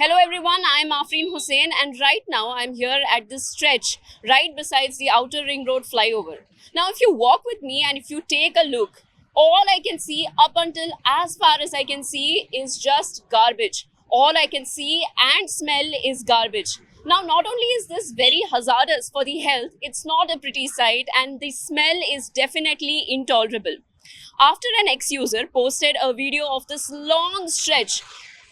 Hello everyone, I am Afreen Hussain and right now I'm here at this stretch right besides the Outer Ring Road flyover. Now if you walk with me and if you take a look, all I can see up until as far as I can see is just garbage. All I can see and smell is garbage. Now not only is this very hazardous for the health, it's not a pretty sight and the smell is definitely intolerable. After an ex-user posted a video of this long stretch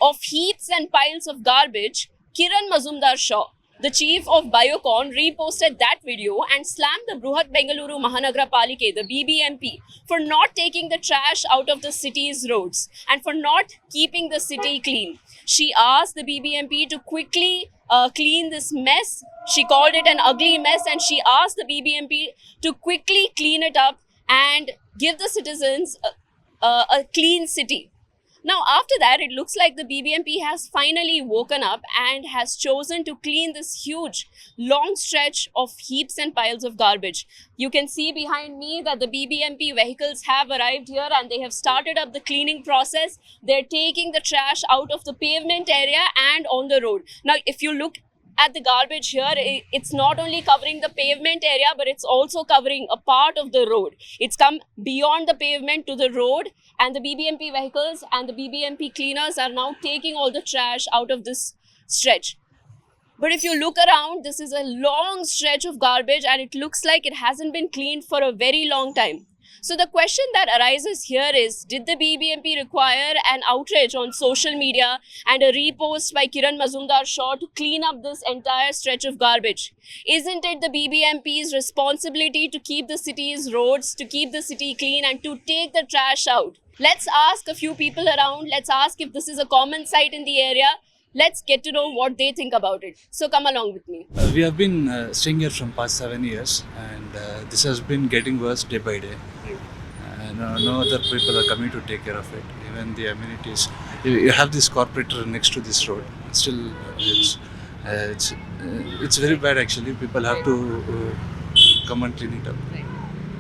of heaps and piles of garbage, Kiran Mazumdar Shaw, the chief of Biocon, reposted that video and slammed the Bruhat Bengaluru Mahanagra Palike, the BBMP, for not taking the trash out of the city's roads and for not keeping the city clean. She asked the BBMP to quickly clean this mess. She called it an ugly mess and she asked the BBMP to quickly clean it up and give the citizens a clean city. Now, after that, it looks like the BBMP has finally woken up and has chosen to clean this huge, long stretch of heaps and piles of garbage. You can see behind me that the BBMP vehicles have arrived here and they have started up the cleaning process. They're taking the trash out of the pavement area and on the road. Now, if you look at the garbage here, it's not only covering the pavement area, but it's also covering a part of the road. It's come beyond the pavement to the road, and the BBMP vehicles and the BBMP cleaners are now taking all the trash out of this stretch. But if you look around, this is a long stretch of garbage and it looks like it hasn't been cleaned for a very long time. So the question that arises here is, did the BBMP require an outrage on social media and a repost by Kiran Mazumdar Shaw to clean up this entire stretch of garbage? Isn't it the BBMP's responsibility to keep the city's roads, to keep the city clean and to take the trash out? Let's ask a few people around. Let's ask if this is a common sight in the area. Let's get to know what they think about it. So come along with me. We have been staying here from past 7 years and this has been getting worse day by day. No other people are coming to take care of it. Even the amenities. You have this corporator next to this road. Still, it's very bad actually. People have to come and clean it up. Right.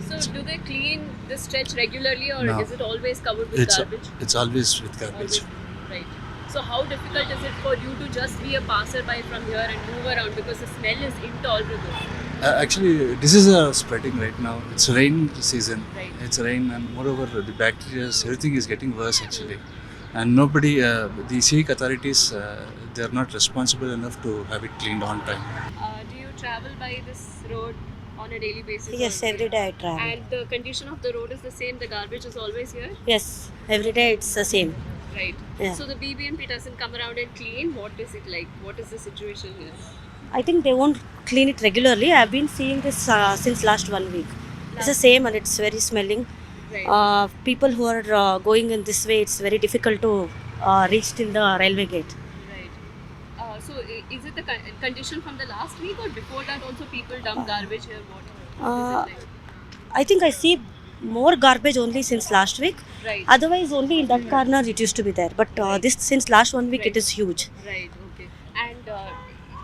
So do they clean this stretch regularly or No. is it always covered with garbage? It's always with garbage. Always. Right. So how difficult is it for you to just be a passerby from here and move around because the smell is intolerable? Actually, diseases are spreading right now. It's rain season. Right. It's rain, and moreover, the bacteria, everything is getting worse actually. And nobody, the civic authorities, they are not responsible enough to have it cleaned on time. Do you travel by this road on a daily basis? Yes, or- every day I travel. And the condition of the road is the same. The garbage is always here. Yes, every day it's the same. Right. Yeah. So the BBMP doesn't come around and clean. What is it like? What is the situation here? I think they won't clean it regularly. I've been seeing this since last 1 week. It's the same and it's very smelling. Right. People who are going in this way, it's very difficult to reach till the railway gate. Right. So is it the condition from the last week or before that also people dump garbage here? What Uh, is it like? I think I see more garbage only since last week. Right. Otherwise, only in that corner it used to be there. But this since last 1 week, Right. it is huge. Right. Okay. And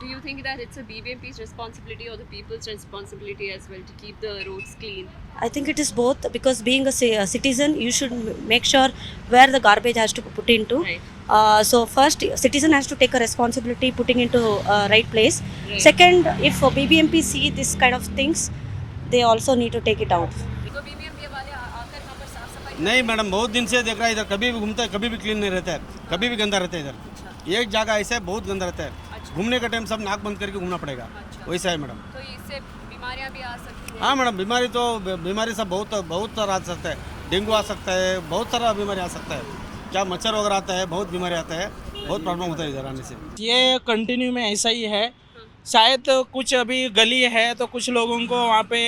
do you think that it's a BBMP's responsibility or the people's responsibility as well to keep the roads clean? I think it is both because being a citizen, you should make sure where the garbage has to be put into. Right. So first, citizen has to take a responsibility putting into right place. Right. Second, if BBMP see this kind of things, they also need to take it out. तो BBMP वाले आकर यहाँ पर साफ सफाई नहीं madam, बहुत दिन से देख रहा है इधर, कभी भी घूमता है, कभी भी क्लीन नहीं रहता है, कभी भी गंदा रहता है इधर। एक जगह ऐसा है बहुत गंदा रहता है, घूमने का टाइम सब नाक बंद करके घूमना पड़ेगा, वैसा है मैडम। तो इससे बीमारियां भी आ सकती हैं। हाँ मैडम, बीमारी सब बहुत तरह आ सकता है, डेंगू आ सकता है, बहुत सारा बीमारी आ सकता है, क्या मच्छर वगैरह आता है, बहुत बीमारी आता है, बहुत प्रॉब्लम होता है इधर आने से। ये कंटिन्यू में ऐसा ही है। शायद कुछ अभी गली है तो कुछ लोगों को वहाँ पे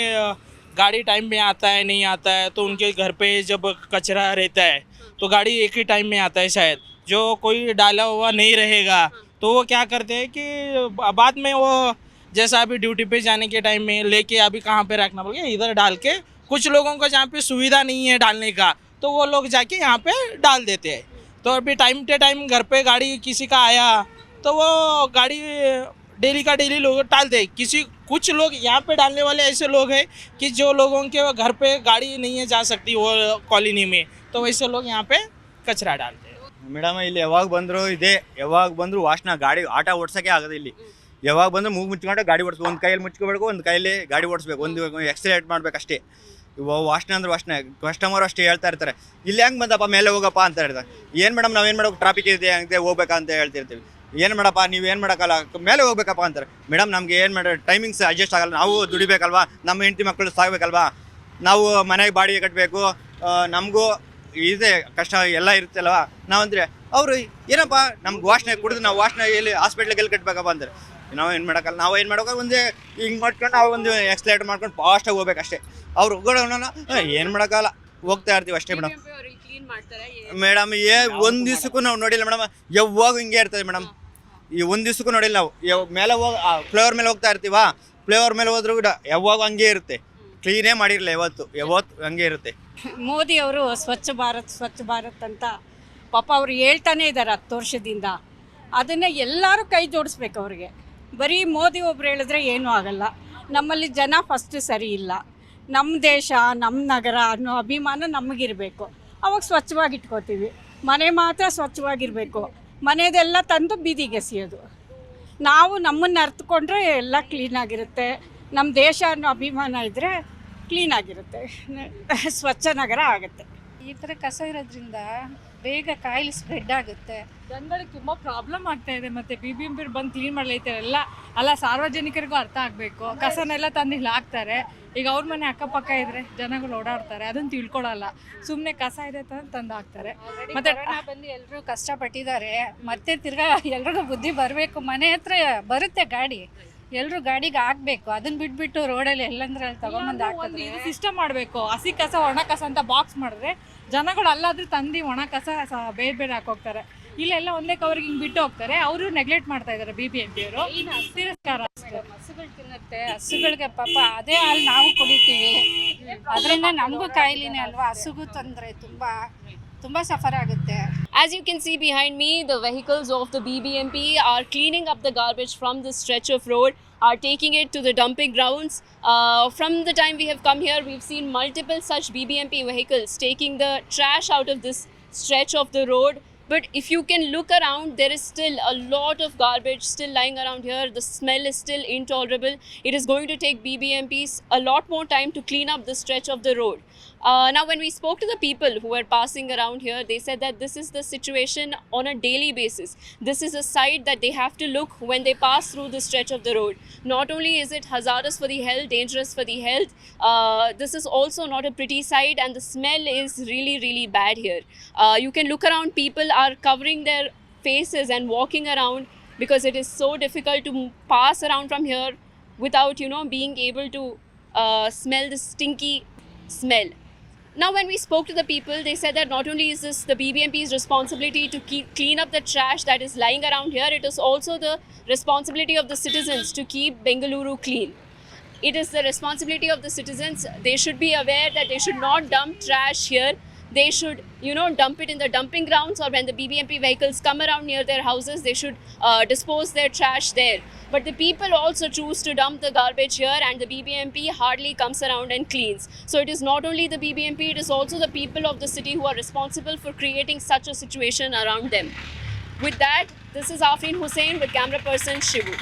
गाड़ी टाइम में आता है नहीं आता है, तो उनके घर पे जब कचरा रहता है तो गाड़ी एक ही टाइम में आता है। शायद जो कोई डाला हुआ नहीं रहेगा तो वो क्या करते हैं कि बाद में वो जैसा अभी ड्यूटी पे जाने के टाइम में लेके अभी कहाँ पे रखना पड़ेगा, इधर डाल के, कुछ लोगों को जहाँ पे सुविधा नहीं है डालने का तो वो लोग जाके यहाँ पे डाल देते हैं। तो अभी टाइम टू टाइम घर पे गाड़ी किसी का आया तो वो गाड़ी डेली का डेली लोग डालते हैं। कुछ लोग यहाँ पे डालने वाले ऐसे लोग हैं कि जो लोगों के घर पे गाड़ी नहीं है जा सकती वो कॉलोनी में, तो वैसे लोग यहाँ पे कचरा डालते हैं। ಮೇಡಮ್ ಇಲ್ಲಿ ಯಾವಾಗ ಬಂದರೂ ಇದೆ, ಯಾವಾಗ ಬಂದರೂ ವಾಸನ ಗಾಡಿ ಆಟ ಓಡ್ಸೋಕ್ಕೆ ಆಗೋದು ಇಲ್ಲಿ. ಯಾವಾಗ ಬಂದರೂ ಮೂಗು ಮುಚ್ಕೊಂಡು ಗಾಡಿ ಓಡಿಸ್ಬೇಕು, ಒಂದು ಕೈಯಲ್ಲಿ ಮುಚ್ಕೋಬೇಕು, ಒಂದು ಕೈಯಲ್ಲಿ ಗಾಡಿ ಓಡಿಸ್ಬೇಕು, ಒಂದು ಎಕ್ಸಲೇಟ್ ಮಾಡ್ಬೇಕು ಅಷ್ಟೇ. ವಾಸನೆ ಅಂದ್ರೆ ವಾಸನೆ. ಕಸ್ಟಮರ್ ಅಷ್ಟೇ ಹೇಳ್ತಾ ಇರ್ತಾರೆ, ಇಲ್ಲಿ ಹೆಂಗೆ ಬಂದಪ್ಪ ಮೇಲೆ ಹೋಗಪ್ಪ ಅಂತ ಹೇಳ್ತಾರೆ. ಏನು ಮೇಡಮ್ ನಾವೇನು ಮಾಡೋಕೆ, ಟ್ರಾಫಿಕ್ ಇದೆ ಹಂಗೆ ಹೋಗ್ಬೇಕಾ ಅಂತ ಹೇಳ್ತಿರ್ತೀವಿ. ಏನು ಮಾಡಪ್ಪ ನೀವೇನು ಮಾಡೋಕ್ಕಲ್ಲ, ಮೇಲೆ ಹೋಗ್ಬೇಕಪ್ಪ ಅಂತಾರೆ. ಮೇಡಮ್ ನಮಗೆ ಏನು ಮಾಡೋ ಟೈಮಿಂಗ್ಸ್ ಅಡ್ಜಸ್ಟ್ ಆಗಲ್ಲ, ನಾವು ದುಡಿಬೇಕಲ್ವಾ, ನಮ್ಮ ಹೆಂಡತಿ ಮಕ್ಕಳು ಸಾಗಬೇಕಲ್ವಾ, ನಾವು ಮನೆಗೆ ಬಾಡಿಗೆ ಕಟ್ಟಬೇಕು, ನಮಗೂ ಇದೆ ಕಷ್ಟ ಎಲ್ಲ ಇರುತ್ತಲ್ವ. ನಾವಂದರೆ ಅವರು ಏನಪ್ಪ ನಮ್ಗೆ ವಾಸನೆ ಕುಡಿದು ನಾವು ವಾಸನೆ ಎಲ್ಲಿ ಹಾಸ್ಪಿಟ್ಲಿಗೆ ಎಲ್ಲಿ ಕಟ್ಟಬೇಕಪ್ಪ ಅಂತಾರೆ. ನಾವು ಏನು ಮಾಡೋಕ್ಕಲ್ಲ, ನಾವು ಏನು ಮಾಡೋಕೆ ಒಂದೇ ಹಿಂಗೆ ಮಾಡ್ಕೊಂಡು ನಾವು ಒಂದು ಎಕ್ಸ್ಲೇಟ್ ಮಾಡ್ಕೊಂಡು ಫಾಸ್ಟಾಗಿ ಹೋಗ್ಬೇಕಷ್ಟೇ. ಅವ್ರು ಏನು ಮಾಡೋಕ್ಕಲ್ಲ, ಹೋಗ್ತಾ ಇರ್ತೀವಿ ಅಷ್ಟೇ ಮೇಡಮ್. ಕ್ಲೀನ್ ಮಾಡ್ತಾರೆ. ಮೇಡಮ್ ಒಂದು ದಿವ್ಸಕ್ಕೂ ನಾವು ನೋಡಿಲ್ಲ ಮೇಡಮ್, ಯಾವಾಗ ಹಿಂಗೆ ಇರ್ತದೆ ಮೇಡಮ್. ಈ ಒಂದು ದಿವ್ಸಕ್ಕೂ ನೋಡಿಲ್ಲ ನಾವು. ಮೇಲೆ ಹೋಗಿ ಫ್ಲೇವರ್ ಮೇಲೆ ಹೋಗ್ತಾ ಇರ್ತೀವ, ಫ್ಲೇವರ್ ಮೇಲೆ ಹೋದ್ರೂ ಕೂಡ ಯಾವಾಗ ಹಂಗೆ ಇರುತ್ತೆ, ಕ್ಲೀನೇ ಮಾಡಿರಲಿಲ್ಲ ಯಾವತ್ತು ಹಂಗೆ ಇರುತ್ತೆ. ಮೋದಿ ಅವರು ಸ್ವಚ್ಛ ಭಾರತ್ ಅಂತ ಪಾಪ ಅವರು ಹೇಳ್ತಾನೆ ಇದ್ದಾರೆ 10 ವರ್ಷದಿಂದ. ಅದನ್ನು ಎಲ್ಲರೂ ಕೈ ಜೋಡಿಸ್ಬೇಕು ಅವ್ರಿಗೆ. ಬರೀ ಮೋದಿ ಒಬ್ರು ಹೇಳಿದ್ರೆ ಏನೂ ಆಗಲ್ಲ. ನಮ್ಮಲ್ಲಿ ಜನ ಫಸ್ಟ್ ಸರಿ ಇಲ್ಲ. ನಮ್ಮ ದೇಶ ನಮ್ಮ ನಗರ ಅನ್ನೋ ಅಭಿಮಾನ ನಮಗಿರಬೇಕು. ಅವಾಗ ಸ್ವಚ್ಛವಾಗಿ ಇಟ್ಕೋತೀವಿ. ಮನೆ ಮಾತ್ರ ಸ್ವಚ್ಛವಾಗಿರಬೇಕು. ಮನೆಯದೆಲ್ಲ ತಂದು ಬೀದಿಗೆ ಎಸೆಯೋದು. ನಾವು ನಮ್ಮನ್ನು ಅರ್ಥಕೊಂಡ್ರೆ ಎಲ್ಲ ಕ್ಲೀನಾಗಿರುತ್ತೆ. ನಮ್ಮ ದೇಶ ಅನ್ನೋ ಅಭಿಮಾನ ಇದ್ದರೆ ಕ್ಲೀನಾಗಿರುತ್ತೆ, ಸ್ವಚ್ಛ ನಗರ ಆಗುತ್ತೆ. ಈ ಥರ ಕಸ ಇರೋದ್ರಿಂದ ಬೇಗ ಕಾಯಿಲೆ ಸ್ಪ್ರೆಡ್ ಆಗುತ್ತೆ. ಜನಗಳಿಗೆ ತುಂಬ ಪ್ರಾಬ್ಲಮ್ ಆಗ್ತಾ ಇದೆ. ಮತ್ತು BBMP ಬಂದು ಕ್ಲೀನ್ ಮಾಡಲೈತೆ ಅಲ್ಲ ಸಾರ್ವಜನಿಕರಿಗೂ ಅರ್ಥ ಆಗಬೇಕು. ಕಸನೆಲ್ಲ ತಂದು ಇಲ್ಲಿ ಹಾಕ್ತಾರೆ. ಈಗ ಅವ್ರ ಮನೆ ಅಕ್ಕಪಕ್ಕ ಇದ್ರೆ ಜನಗಳು ಓಡಾಡ್ತಾರೆ, ಅದನ್ನು ತಿಳ್ಕೊಳ್ಳಲ್ಲ. ಸುಮ್ಮನೆ ಕಸ ಇದೆ ತಂದು ಹಾಕ್ತಾರೆ. ಮತ್ತೆ ಬಂದು ಎಲ್ಲರೂ ಕಷ್ಟಪಟ್ಟಿದ್ದಾರೆ. ಮತ್ತೆ ತಿರ್ಗಾ ಎಲ್ರಿಗೂ ಬುದ್ಧಿ ಬರಬೇಕು. ಮನೆ ಹತ್ರ ಬರುತ್ತೆ ಗಾಡಿ, ಎಲ್ಲರೂ ಗಾಡಿಗೆ ಹಾಕ್ಬೇಕು. ಅದನ್ನ ಬಿಟ್ಬಿಟ್ಟು ರೋಡಲ್ಲಿ ಎಲ್ಲಂದ್ರೆ ತಗೊಂಬಂದು ಹಾಕಿದ್ರೆ ಸಿಸ್ಟಮ್ ಮಾಡಬೇಕು. ಹಸಿ ಕಸ ಒಣ ಕಸ ಅಂತ ಬಾಕ್ಸ್ ಮಾಡಿದ್ರೆ ಜನಗಳು ಅಲ್ಲಾದ್ರೂ ತಂದು ಒಣ ಕಸ ಬೇರೆ ಹಾಕೋಗ್ತಾರೆ. ಇಲ್ಲೆಲ್ಲ ಒಂದೇ ಕವರ್ಗೆ ಹಿಂಗೆ ಬಿಟ್ಟು ಹೋಗ್ತಾರೆ. ಅವರು ನೆಗ್ಲೆಕ್ಟ್ ಮಾಡ್ತಾ ಇದ್ದಾರೆ BBMP ಅವರು. ತಿರಸ್ಕಾರ ಅಷ್ಟೇ. ಹಸುಗಳು ತಿನ್ನುತ್ತೆ, ಹಸುಗಳಿಗೆ ಪಾಪ ಅದೇ ಹಾಲು ನಾವು ಕುಡಿತೀವಿ. ಅದರಿಂದ ನಮಗೂ ಕಾಯಿಲೆನೇ ಅಲ್ವಾ. ಹಸುಗೂ ತೊಂದರೆ ತುಂಬ ಸಫರ್ ಆಗುತ್ತೆ. As you can see behind me, the vehicles of the BBMP are cleaning up the garbage from this stretch of road, are taking it to the dumping grounds. From the time we have come here, we've seen multiple such BBMP vehicles taking the trash out of this stretch of the road. But if you can look around, there is still a lot of garbage still lying around here. The smell is still intolerable. It is going to take BBMPs a lot more time to clean up the stretch of the road. Now, when we spoke to the people who were passing around here, they said that this is the situation on a daily basis. This is a sight that they have to look when they pass through the stretch of the road. Not only is it hazardous for the health, dangerous for the health, this is also not a pretty sight, and the smell is really, really bad here. You can look around, people are covering their faces and walking around because it is so difficult to pass around from here without, being able to smell the stinky smell. Now, when we spoke to the people, they said that not only is this the BBMP's responsibility to clean up the trash that is lying around here, it is also the responsibility of the citizens to keep Bengaluru clean. It is the responsibility of the citizens. They should be aware that they should not dump trash here. They should, dump it in the dumping grounds, or when the BBMP vehicles come around near their houses, they should dispose their trash there. But the people also choose to dump the garbage here, and the BBMP hardly comes around and cleans. So it is not only the BBMP, it is also the people of the city who are responsible for creating such a situation around them. With that, this is Afreen Hussain with camera person Shivu.